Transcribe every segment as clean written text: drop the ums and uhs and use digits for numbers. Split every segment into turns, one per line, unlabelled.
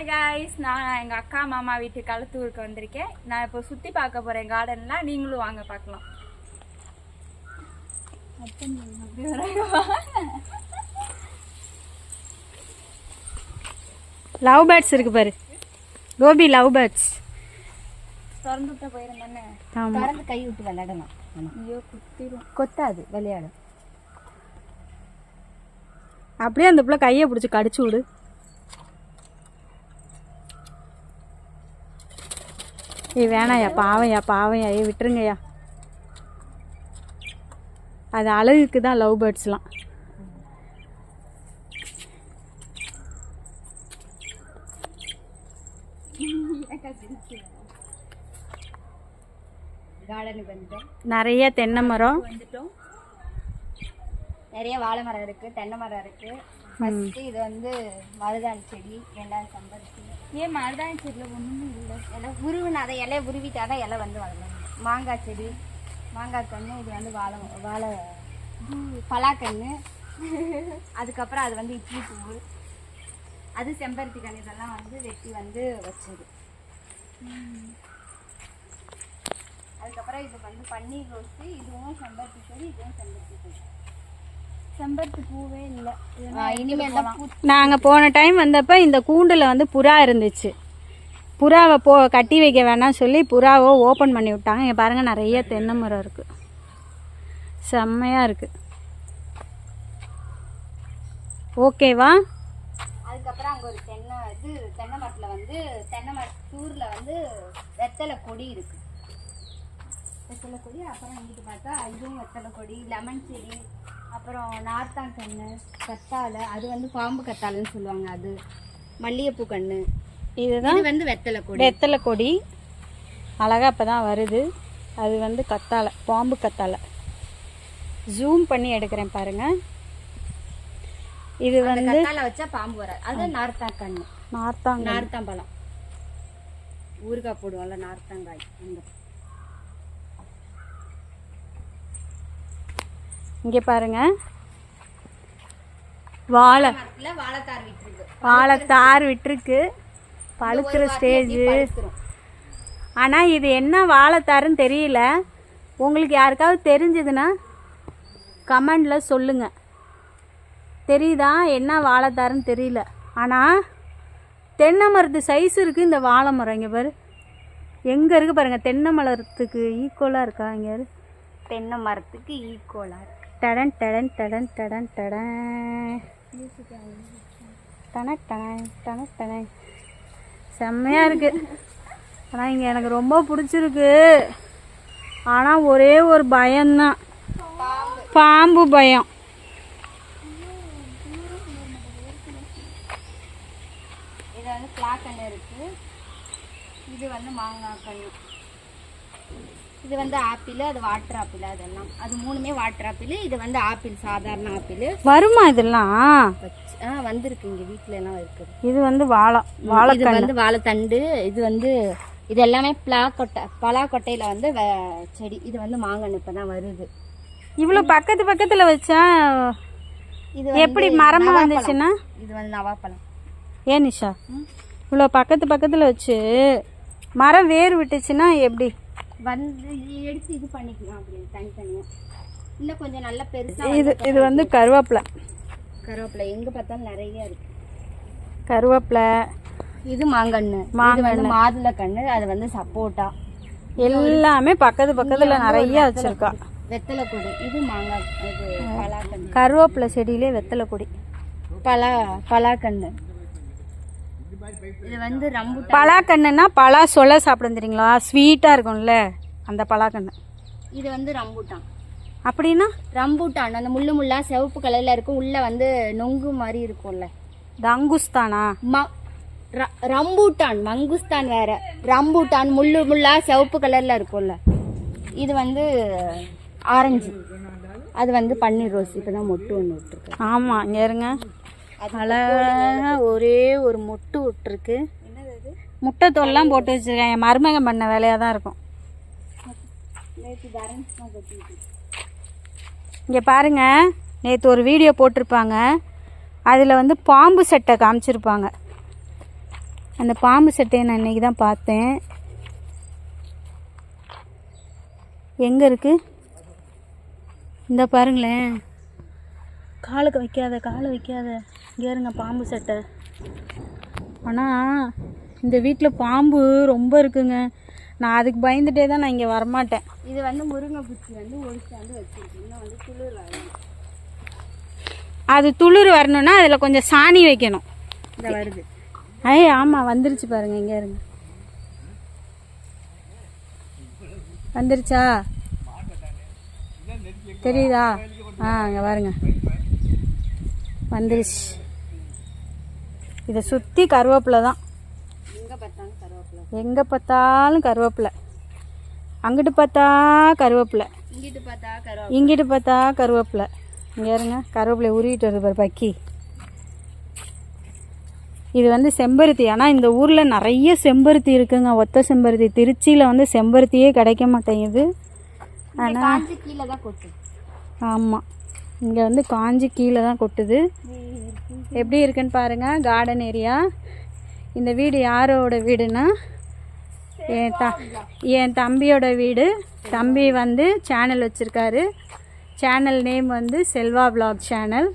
Hi guys, நான் எங்கள் அக்கா மாமா வீட்டு களத்தூருக்கு வந்திருக்கேன். நான் இப்போ சுற்றி பார்க்க போகிறேன் கார்டன்லாம். நீங்களும் வாங்க பார்க்கலாம்.
லவ் பேர்ட்ஸ் இருக்கு பாரு, கோபி லவ் பேர்ட்ஸ்.
திறந்துட்ட போயிருந்தானே,
திறந்து கை விட்டு விளையாடலாம்.
ஐயோ குத்திரும்.
கொத்தாது, விளையாடும்.
அப்படியே அந்த பிள்ளை கையை பிடிச்சி கடிச்சு விடு. வேணாயா, பாவையா பாவையா, விட்டுருங்கய்யா. அது அழகுக்கு தான் லவ் பேர்ட்ஸ்லாம். நிறைய தென்னை மரம்
வந்துட்டோம். நிறைய வாழை மரம் இருக்கு, தென்னை மரம் இருக்கு. ஃபர்ஸ்ட் இது வந்து மருதாணி செடி, ரெண்டாவது செம்பருத்தி.
ஏன் மருதாணி செடியில் ஒன்றுமே இல்லை?
இலை உருவின அதை இலையை உருவிட்டாதான் இலை வந்து வளரும். மாங்காய் செடி, மாங்காய் கன்று. இது வந்து வாழை பலாக்கன்று. அதுக்கப்புறம் அது வந்து இட்லி பூவு, அது செம்பருத்தி கன்று. இதெல்லாம் வந்து வெட்டி வந்து வச்சது. அதுக்கப்புறம் இது வந்து பன்னீர் ரோஸு. இதுவும் செம்பருத்தி செடி, இதுவும் செம்பருத்தி செடி.
செம்பருத்தி பூவே இல்லை.
இனிமேல்
நாங்கள் போன டைம் வந்தப்போ இந்த கூண்டில் வந்து புறா இருந்துச்சு. புறாவை கட்டி வைக்க வேணாம்னு சொல்லி புறாவை ஓப்பன் பண்ணி விட்டாங்க. இங்கே பாருங்கள், நிறைய தென்னை மரம் இருக்குது, செம்மையாக இருக்குது. ஓகேவா?
அதுக்கப்புறம் அங்கே ஒரு தென்னை மரத்தில் வந்து தென்னை மரத்தூரில் வந்து வெத்தலை கொடி இருக்குது. வெத்தலை கொடி. அப்புறம் இங்கிட்டு பார்த்தா இதுவும் வெத்தலை கொடி, லெமன் செடி, அப்புறம் நார்த்தான் கன்று, கத்தாழை. அது வந்து பாம்பு கத்தாழைன்னு சொல்லுவாங்க. அது மல்லிகைப்பூ கன்று. இதுதான் வந்து வெத்தலை கொடி.
வெத்தலை கொடி அழகாக இப்போ தான் வருது. அது வந்து கத்தாழை, பாம்பு கத்தாழை. ஜூம் பண்ணி எடுக்கிறேன் பாருங்கள். இது வந்து
கத்தாழை வச்சா பாம்பு வராது. அது நார்த்தான் கன்று. நார்த்தான் பழம். ஊறுகாய் போடுவோம்ல, நார்த்தாங்காய். அந்த
இங்கே பாருங்க, வாழைத்தார் விட்டுருக்கு, பழுக்கிற ஸ்டேஜ். ஆனால் இது என்ன வாழைத்தாருன்னு தெரியல. உங்களுக்கு யாருக்காவது தெரிஞ்சதுன்னா கமெண்டில் சொல்லுங்கள். தெரியுதா என்ன வாழைத்தாருன்னு தெரியல. ஆனால் தென்னை மரத்து சைஸ் இருக்குது இந்த வாழை மரம். இங்கே பாரு, எங்கே இருக்குது பாருங்கள். தென்னை மரத்துக்கு ஈக்குவலாக இருக்கா? இங்கே
தென்னை மரத்துக்கு ஈக்குவலாக இருக்கு.
டடன் டடன் டடன் டடன் டடன் டன டன டன டன. செம்மையாக இருக்குது. ஆனால் இங்கே எனக்கு ரொம்ப பிடிச்சிருக்கு. ஆனால் ஒரே ஒரு பயம்தான், பாம்பு பயம்.
இது வந்து பிளாக்கண்ணு இருக்குது. இது வந்து மாங்காய் கண்ணு. இது வந்து ஆப்பிள், அது வாட்டர் ஆப்பிள். அதெல்லாம் அது மூணுமே வாட்டர் ஆப்பிள். இது வந்து ஆப்பிள், சாதாரண ஆப்பிள்.
வருமா இதெல்லாம்?
வந்திருக்கு, இங்கே வீட்டில எல்லாம் இருக்குது.
இது வந்து
இது வந்து வாழைத்தண்டு. இது வந்து இது எல்லாமே பலாக்கொட்டையில் வந்து செடி. இது வந்து மாங்கன்று இப்போ தான் வருது.
இவ்வளோ பக்கத்தில் வச்சா இது எப்படி மரமாக வந்துச்சுன்னா?
இது வந்து நவாப்பழம்.
ஏன் நிஷா, இவ்வளோ பக்கத்தில் வச்சு மரம் வேர் விட்டுச்சுன்னா எப்படி
வந்து எடுத்து இது பண்ணிக்கலாம்? அப்படி தனித்தனியாக இன்னும் கொஞ்சம் நல்லா பெருசாக.
இது வந்து கருவேப்பிலை.
எங்கே பார்த்தாலும் நிறைய இருக்கு
கருவேப்பிலை. இது
மாங்கன்று, வந்து மாதுளை கன்று. அது வந்து சப்போட்டா.
எல்லாமே பக்கத்தில் நிறைய வச்சிருக்கா.
வெத்தலை கொடி. இது மாங்காய். இது பலாக்கன்று.
கருவேப்பிலை செடியிலே வெத்தலை கொடி.
பலாக்கன்று. இது வந்து
பலாக்கண்ணுன்னா பலா சொல்ல சாப்பிடும் தெரியுங்களா? ஸ்வீட்டாக இருக்கும்ல, அந்த பலாக்கண்ணு.
இது வந்து ரம்பூட்டான்.
அப்படின்னா
ரம்பூட்டான் அந்த முள்ளா சிவப்பு கலர்ல இருக்கும். உள்ள வந்து நொங்கு மாதிரி இருக்கும்ல.
தங்குஸ்தானா?
ரம்பூட்டான். மங்குஸ்தான் வேற. ரம்பூட்டான் முள்ளா சிவப்பு கலர்ல இருக்கும்ல. இது வந்து ஆரஞ்சு. அது வந்து பன்னீர் ரோஸ். இப்பதான் மொட்டு ஒன்று விட்டுருக்கு.
ஆமா, இங்க இருங்க, அழகா ஒரே ஒரு மொட்டு விட்டுருக்கு. முட்டை தோல்லாம் போட்டு வச்சிருக்கேன். என் மருமகன் பண்ண வேலையாக தான் இருக்கும். இங்கே பாருங்க, நேற்று ஒரு வீடியோ போட்டிருப்பாங்க. அதில் வந்து பாம்பு செட்டை காமிச்சிருப்பாங்க. அந்த பாம்பு சட்டையை நான் இன்றைக்கி தான் பார்த்தேன். எங்கே இருக்குது? இந்த பாருங்களேன், காலுக்கு வைக்காத, காலை வைக்காத. இங்கே இருங்க பாம்பு சட்டை. ஆனால் இந்த வீட்டில் பாம்பு ரொம்ப இருக்குங்க. நான் அதுக்கு பயந்துட்டே தான் நான் இங்கே வரமாட்டேன்.
இது வந்து முருங்கை பூச்சி வந்து ஒடிச்சு வந்து வச்சிருக்கு. இன்னும் வந்து துளிர் வரணும்.
அது துளிர் வரணும்னா அதில் கொஞ்சம் சாணி வைக்கணும்.
இந்த வருது.
ஆமாம் வந்துருச்சு பாருங்க. இங்கே இருங்க, வந்துருச்சா தெரியுதா? அங்கே பாருங்க வந்துருச்சு. இதை சுற்றி கருவேப்பிலை தான். எங்கே பார்த்தாலும் கருவேப்பிலை. அங்கிட்டு பார்த்தா கருவேப்பிலை, இங்கிட்டு பார்த்தா கருவேப்பிலை. இங்கே இருங்க, கருவேப்பிலை உருவிட்டு வருது பாரு பக்கி. இது வந்து செம்பருத்தி. ஆனால் இந்த ஊரில் நிறைய செம்பருத்தி இருக்குங்க, ஒத்த செம்பருத்தி. திருச்சியில் வந்து செம்பருத்தியே கிடைக்க மாட்டேங்குது. ஆனால்
கீழே தான் கொட்டு. ஆமாம்,
இங்கே வந்து காஞ்சி கீழே தான் கொட்டுது. எப்படி இருக்குன்னு பாருங்கள் கார்டன் ஏரியா. இந்த வீடு யாரோட வீடுன்னா என் தம்பியோட வீடு. தம்பி வந்து சேனல் வச்சுருக்காரு. சேனல் நேம் வந்து செல்வா விலாக் சேனல்.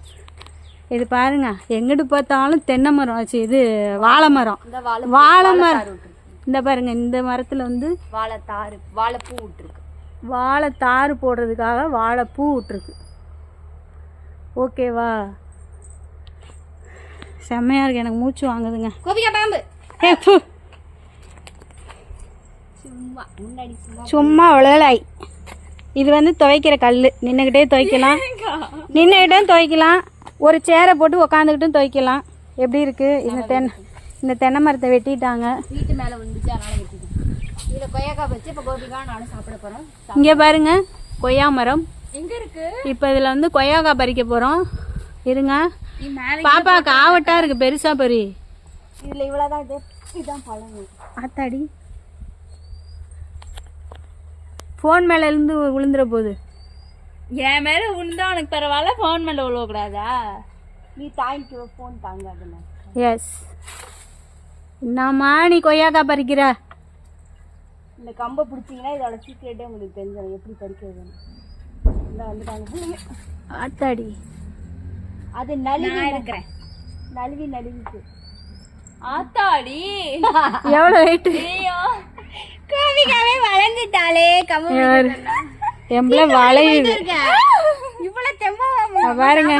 இது பாருங்க, எங்கிட்டு பார்த்தாலும் தென்னை மரம் ஆச்சு. இது வாழை மரம். வாழை மரம் இந்த பாருங்க, இந்த மரத்தில் வந்து
வாழைப்பூ விட்டுருக்கு.
வாழை தாறு போடுறதுக்காக வாழைப்பூ விட்டுருக்கு. ஓகேவா? செம்மையாக இருக்குது. எனக்கு மூச்சு வாங்குதுங்க.
கோபிகா பாம்பு.
சும்மா உழலாய். இது வந்து துவைக்கிற கல். நின்றுக்கிட்டே துவைக்கலாம், நின்றுக்கிட்டும் துவைக்கலாம், ஒரு சேரை போட்டு உக்காந்துக்கிட்டும் துவைக்கலாம். எப்படி இருக்குது? இந்த தென்னை மரத்தை வெட்டிட்டாங்க.
வீட்டு மேலே வந்துச்சு, அதனால வெட்டிட்டேன். இதில் கொய்யாக்காய் வச்சு இப்போ கோபிகா நானும் சாப்பிட போகிறோம்.
இங்கே பாருங்க கொய்யா மரம்
எங்கே இருக்குது?
இப்போ இதில் வந்து கொய்யாக்காய் பறிக்க போகிறோம். இருங்க, பாப்பாவுக்கு ஆவட்டா இருக்குது பெருசா பறி.
இதில் இவ்வளோதான். இதுதான் பழம்.
ஆத்தாடி, ஃபோன் மேலேருந்து விழுந்துட போகுது.
என் மேலே விழுந்தா உனக்கு பரவாயில்ல, ஃபோன் மேலே விழுவக்கூடாதா?
நீ தாங்கிக்கோ, ஃபோன் தாங்காதுல்ல.
எஸ். என்னம்மா நீ கொய்யாக்காய் பறிக்கிற?
இந்த கம்பை பிடிச்சிங்கன்னா இதோட சீக்கிரட்டே உங்களுக்கு தெரிஞ்சிடும் எப்படி பறிக்கிறது. இந்த வந்துட்டாங்க.
ஆத்தாடி,
அது நழுவி இருக்கிறேன். நழுவிச்சு.
ஆத்தாடி
எவ்வளோ வெயிட்?
கோபிகாவே வளைஞ்சிட்டாலே.
எம்பளை வளையுது.
இவ்வளவு தெம்பா
பாருங்க,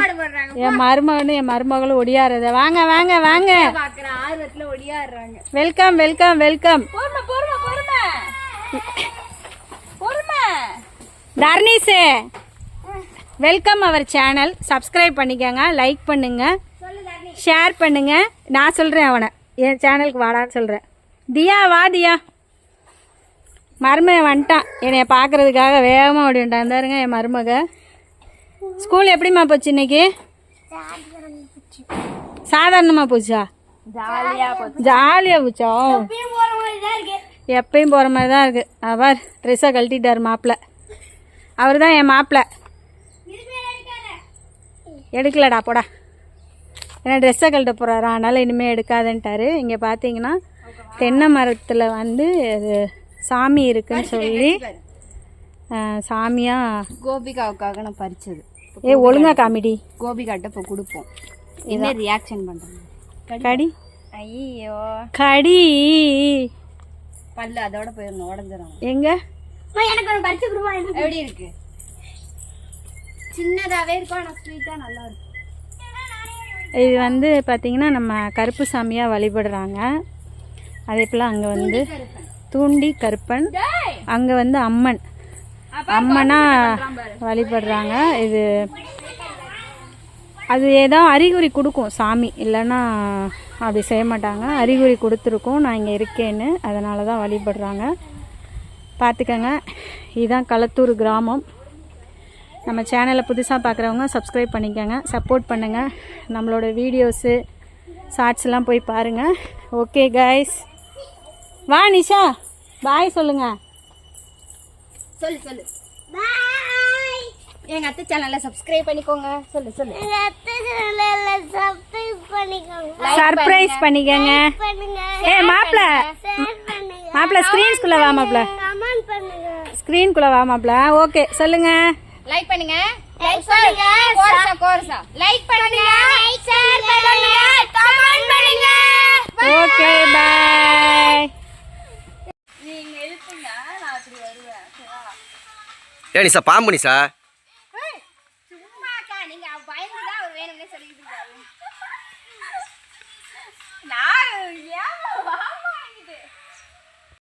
என் மருமகளும் ஒடியாடுறத. வாங்க வாங்க வாங்க,
ஆர்வத்துல ஒடியாடுறாங்க.
Welcome welcome welcome. தர்னிஸ், வெல்கம் அவர் சேனல். சப்ஸ்கிரைப் பண்ணிக்கோங்க, லைக் பண்ணுங்க, ஷேர் பண்ணுங்க. நான் சொல்கிறேன் அவனை என் சேனலுக்கு வாடான்னு சொல்கிறேன். தியா வா தியா. மருமகன் வந்துட்டான் என்னைய பார்க்குறதுக்காக. வேகமாக ஓடி வந்துட்டான். இருந்தாருங்க என் மருமக. ஸ்கூல் எப்படிம்மா போச்சு இன்னைக்கு? சாதாரணமாக போச்சா? ஜாலியாக போச்சா? எப்பயும் போகிற மாதிரி தான் இருக்குது. அவர் ட்ரெஸ்ஸை கழட்டிட்டார் மாப்பிள்ளை. அவர் தான் என் மாப்பிள்ளை. எடுக்கலடா போடா. ஏன்னா ட்ரெஸ்ஸை கழட்ட போகிறாரா, அதனால் இனிமேல் எடுக்காதுன்ட்டாரு. இங்கே பார்த்தீங்கன்னா தென்னை மரத்தில் வந்து அது சாமி இருக்குன்னு சொல்லி சாமியாக
கோபிகாவுக்காக நான் பறிச்சது.
ஒழுங்கா காமெடி.
கோபிகாட்ட இப்போ கொடுப்போம். என்ன ரியாக்ஷன் பண்ணுறாங்க?
கடி.
ஐயோ
கடி.
பல்லு அதோட போயிடணும், உடஞ்சிடும்.
எங்க
எனக்கு ஒன்று பறிச்சு கொடுப்பா. எப்படி இருக்கு? சின்னதாகவே இருக்கும், ஆனால் ஸ்வீட்டாக நல்லா இருக்கும்.
இது வந்து பார்த்தீங்கன்னா நம்ம கருப்பு சாமியாக வழிபடுறாங்க. அதே போல் அங்கே வந்து தூண்டி கருப்பன், அங்கே வந்து அம்மன் அம்மனாக வழிபடுறாங்க. இது அது ஏதோ அறிகுறி கொடுக்கும் சாமி, இல்லைன்னா அப்படி செய்ய மாட்டாங்க. அறிகுறி கொடுத்துருக்கோம் நான் இங்கே இருக்கேன்னு, அதனால தான் வழிபடுறாங்க. பார்த்துக்கங்க. இதுதான் களத்தூர் கிராமம். நம்ம சேனலை புதுசாக பார்க்குறவங்க சப்ஸ்கிரைப் பண்ணிக்கோங்க, சப்போர்ட் பண்ணுங்கள். நம்மளோட வீடியோஸு ஷார்ட்ஸ்லாம் போய் பாருங்கள். ஓகே கைஸ், வா நிஷா பாய் சொல்லுங்க.
சொல்லு பாய். எங்க அத்தை சேனலை சப்ஸ்கிரைப் பண்ணிக்கோங்க. சொல்லு எங்க அத்தை சேனலை சப்ஸ்கிரைப் பண்ணிக்கோங்க,
சர்ப்ரைஸ் பண்ணிக்கோங்க. ஏய் மாப்பிள மாப்பிள ஸ்க்ரீன்ஸ்குள்ள வா மாப்பிள ஸ்க்ரீன்குள்ள வா மாப்பிள ஓகே சொல்லுங்க
லைக் பண்ணுங்க கோரசா லைக் பண்ணுங்க ஷேர் பண்ணுங்க கமெண்ட் பண்ணுங்க
ஓகே பை
நீங்க எழுப்புங்க நான் அப்படி வருவேன் சரியா?
ஏ நிஷா பாம்பு நிஷா
சும்மாக்கா நீங்க பயந்துதான் அவர் வேணும்னே சொல்லிட்டு இருக்காரு
நான் ஏன்